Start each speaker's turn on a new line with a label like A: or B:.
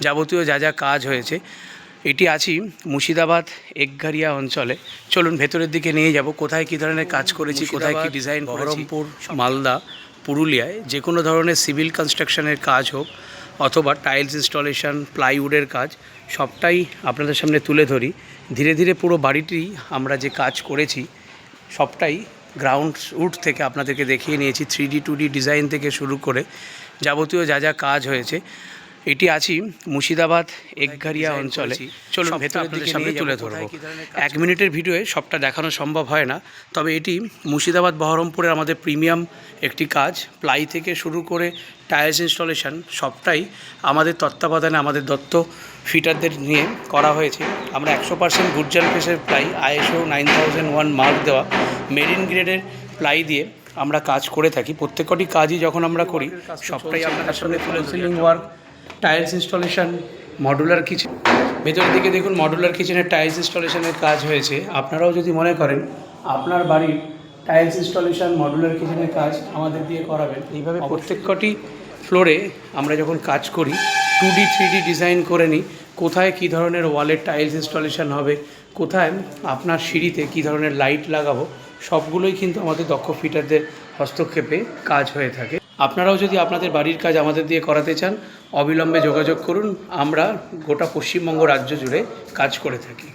A: যাবতীয় যা যা কাজ হয়েছে। এটি আছি মুর্শিদাবাদ একঘরিয়া অঞ্চলে। চলুন ভেতরের দিকে নিয়ে যাব, কোথায় কী ধরনের কাজ করেছি, কোথায় কী ডিজাইন, বহরমপুর, মালদা, পুরুলিয়ায় যে কোনো ধরনের সিভিল কনস্ট্রাকশনের কাজ হোক অথবা টাইলস ইনস্টলেশন, প্লাইউডের কাজ, সবটাই আপনাদের সামনে তুলে ধরি। ধীরে ধীরে পুরো বাড়িটি আমরা যে কাজ করেছি সবটাই গ্রাউন্ড রুট থেকে আপনাদেরকে দেখিয়ে নিয়েছি। 3D 2D ডিজাইন থেকে শুরু করে যাবতীয় যা যা কাজ হয়েছে। এটি আছি মুর্শিদাবাদ একঘরিয়া অঞ্চলে। চলুন ভেতরের দিকে সামনে তুলে ধরবো। 1 মিনিটের ভিডিওয়ে সবটা দেখানো সম্ভব হয় না, তবে এটি মুর্শিদাবাদ বহরমপুরের আমাদের প্রিমিয়াম একটি কাজ। প্লাই থেকে শুরু করে টাইলস ইনস্টলেশন সবটাই আমাদের তত্ত্বাবধানে আমাদের দত্ত ফিটারদের নিয়ে করা হয়েছে। আমরা 100% গুর্জার ফেসের প্লাই, ISO 9001 মার্ক দেওয়া মেরিন গ্রেডের প্লাই দিয়ে আমরা কাজ করে থাকি। প্রত্যেকটি কাজই যখন আমরা করি সবটাই আপনাদের সামনে তুলে ceiling work, tiles installation, modular kitchen. ভেতরের দিকে দেখুন মডুলার কিচেনের টাইলস ইনস্টলেশনের কাজ হয়েছে। আপনারাও যদি মনে করেন আপনার বাড়ির টাইলস ইনস্টলেশন, মডুলার কিচেনের কাজ আমাদের দিয়ে করাবেন, এইভাবে প্রত্যেকটি ফ্লোরে আমরা যখন কাজ করি 2D 3D ডিজাইন করে নিই। কোথায় কী ধরনের ওয়ালের টাইলস ইনস্টলেশন হবে, কোথায় আপনার সিঁড়িতে কী ধরনের লাইট লাগাবো, সবগুলোই কিন্তু আমাদের দক্ষ ফিটারদের হস্তক্ষেপে কাজ হয়ে থাকে। আপনারাও যদি আপনাদের বাড়ির কাজ আমাদের দিয়ে করাতে চান অবিলম্বে যোগাযোগ করুন। আমরা গোটা পশ্চিমবঙ্গ রাজ্য জুড়ে কাজ করে থাকি।